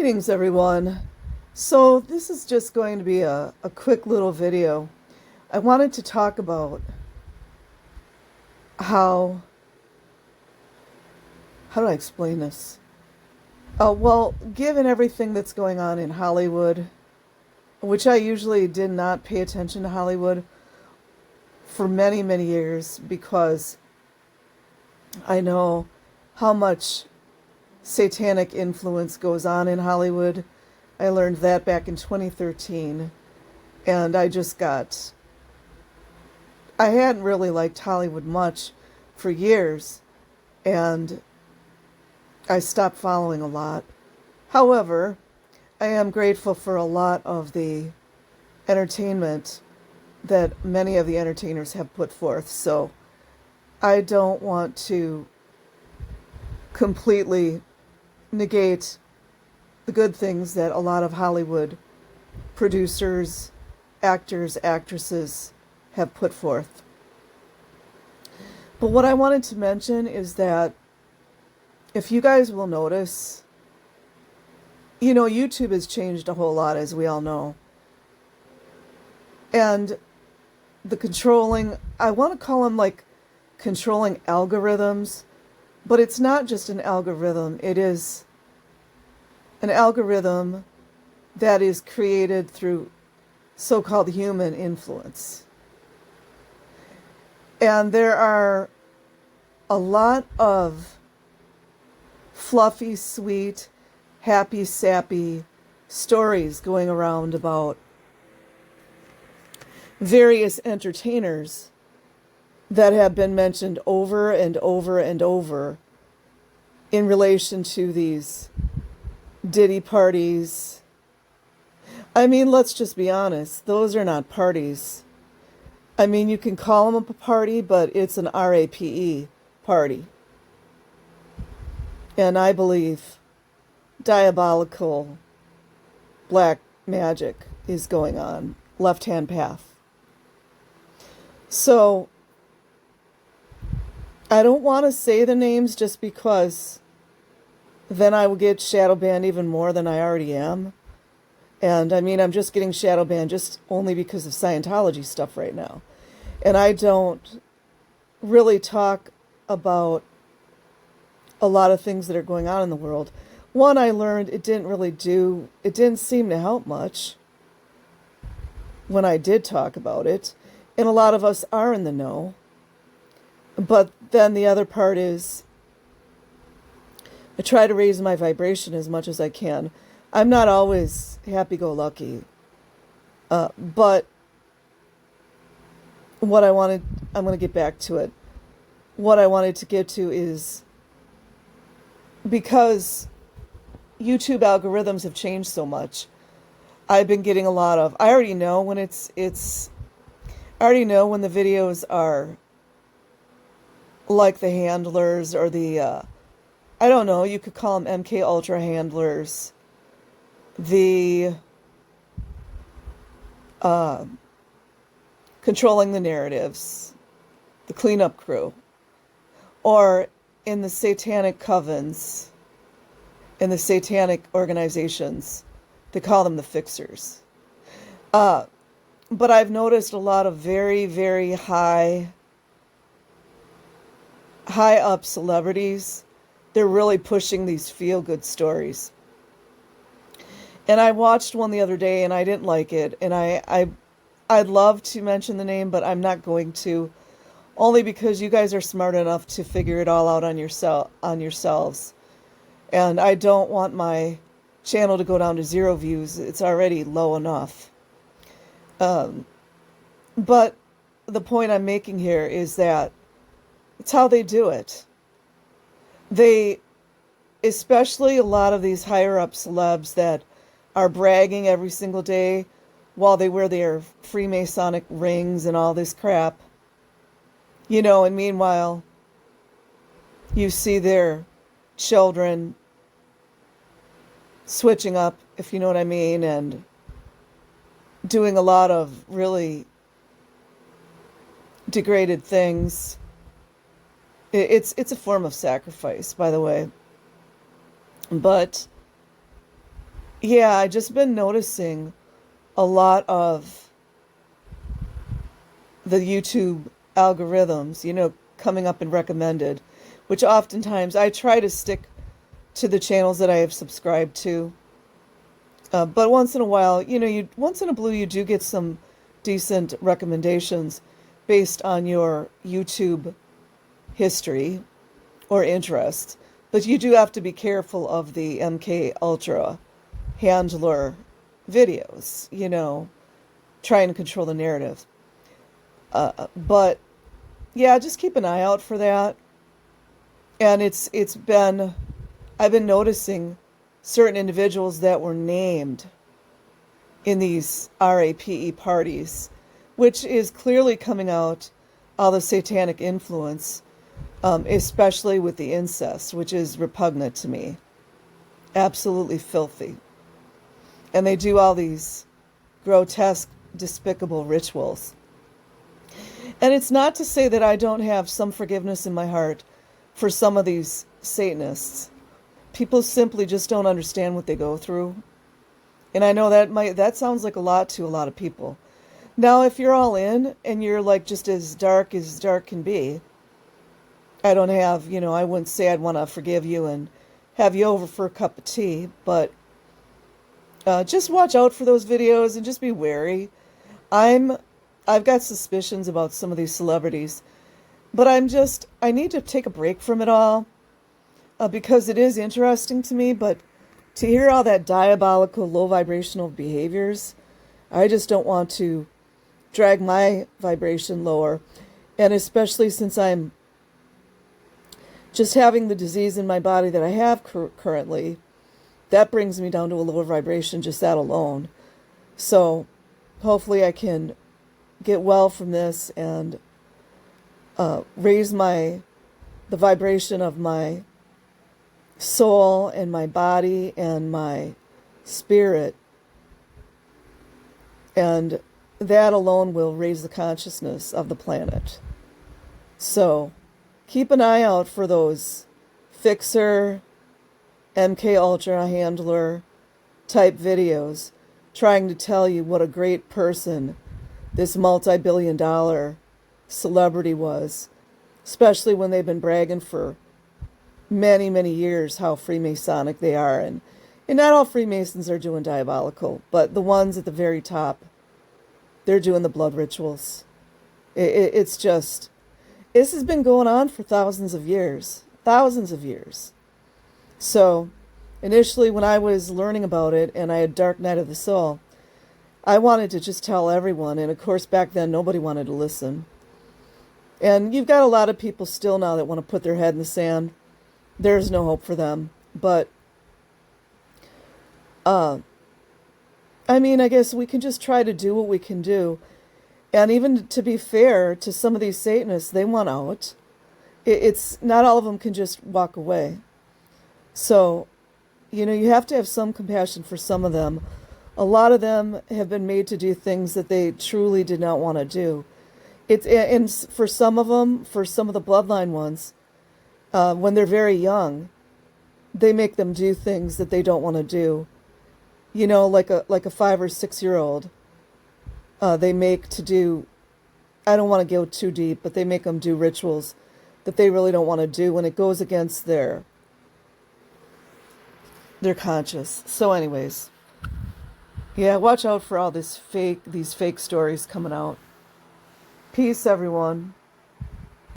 Greetings, everyone. So this is just going to be a quick little video. I wanted to talk about how do I explain this? Well, given everything that's going on in Hollywood, which I usually did not pay attention to Hollywood for many, many years because I know how much satanic influence goes on in Hollywood. I learned that back in 2013, and I hadn't really liked Hollywood much for years, and I stopped following a lot. However, I am grateful for a lot of the entertainment that many of the entertainers have put forth, so I don't want to completely negate the good things that a lot of Hollywood producers, actors, actresses have put forth. But what I wanted to mention is that if you guys will notice, YouTube has changed a whole lot, as we all know. And I want to call them like controlling algorithms, but it's not just an algorithm. It is an algorithm that is created through so-called human influence. And there are a lot of fluffy, sweet, happy, sappy stories going around about various entertainers that have been mentioned over and over and over in relation to these Diddy parties. I mean, let's just be honest. Those are not parties. I mean, you can call them a party, but it's an RAPE party. And I believe diabolical black magic is going on. Left-hand path. So I don't want to say the names just because then I will get shadow banned even more than I already am. And I mean, I'm just getting shadow banned just only because of Scientology stuff right now. And I don't really talk about a lot of things that are going on in the world. One, I learned it didn't seem to help much when I did talk about it. And a lot of us are in the know. But then the other part is I try to raise my vibration as much as I can. I'm not always happy-go-lucky. But I'm going to get back to it. What I wanted to get to is because YouTube algorithms have changed so much, I've been getting a lot of, I already know when I already know when the videos are like the handlers or the, I don't know, you could call them MK Ultra handlers, the controlling the narratives, the cleanup crew, or in the satanic covens, in the satanic organizations, they call them the fixers. But I've noticed a lot of very, very high up celebrities. They're really pushing these feel-good stories. And I watched one the other day and I didn't like it. And I'd love to mention the name, but I'm not going to. Only because you guys are smart enough to figure it all out on yourselves. And I don't want my channel to go down to 0 views. It's already low enough. But the point I'm making here is that it's how they do it. Especially a lot of these higher up celebs that are bragging every single day while they wear their Freemasonic rings and all this crap. And meanwhile, you see their children switching up, if you know what I mean, and doing a lot of really degraded things. It's a form of sacrifice, by the way. But Yeah, I just been noticing a lot of the YouTube algorithms, coming up and recommended, which oftentimes I try to stick to the channels that I have subscribed to. But once in a while, once in a blue, you do get some decent recommendations based on your YouTube history or interest. But you do have to be careful of the MK Ultra handler videos, trying to control the narrative. But yeah, just keep an eye out for that. And I've been noticing certain individuals that were named in these RAPE parties, which is clearly coming out all the satanic influence, especially with the incest, which is repugnant to me. Absolutely filthy. And they do all these grotesque, despicable rituals. And it's not to say that I don't have some forgiveness in my heart for some of these Satanists. People simply just don't understand what they go through. And I know that sounds like a lot to a lot of people. Now, if you're all in and you're like just as dark can be, I wouldn't say I'd want to forgive you and have you over for a cup of tea, but just watch out for those videos and just be wary. I've got suspicions about some of these celebrities, but I need to take a break from it all because it is interesting to me, but to hear all that diabolical, low vibrational behaviors, I just don't want to drag my vibration lower. And especially since I'm just having the disease in my body that I have currently, that brings me down to a lower vibration, just that alone. So hopefully I can get well from this and raise the vibration of my soul and my body and my spirit. And that alone will raise the consciousness of the planet. So keep an eye out for those fixer, MK Ultra handler type videos trying to tell you what a great person this multi-billion-dollar celebrity was, especially when they've been bragging for many, many years how Freemasonic they are. And not all Freemasons are doing diabolical, but the ones at the very top, they're doing the blood rituals. It's just, this has been going on for thousands of years. So initially when I was learning about it and I had Dark Night of the Soul, I wanted to just tell everyone. And of course, back then, nobody wanted to listen. And you've got a lot of people still now that want to put their head in the sand. There's no hope for them. But, I guess we can just try to do what we can do. And even to be fair to some of these Satanists, they want out. It's not all of them can just walk away. So, you have to have some compassion for some of them. A lot of them have been made to do things that they truly did not want to do. And for some of them, for some of the bloodline ones, when they're very young, they make them do things that they don't want to do. Like a 5 or 6 year old, they make to do. I don't want to go too deep, but they make them do rituals that they really don't want to do when it goes against their conscience. So, anyways. Yeah, watch out for all these fake stories coming out. Peace, everyone.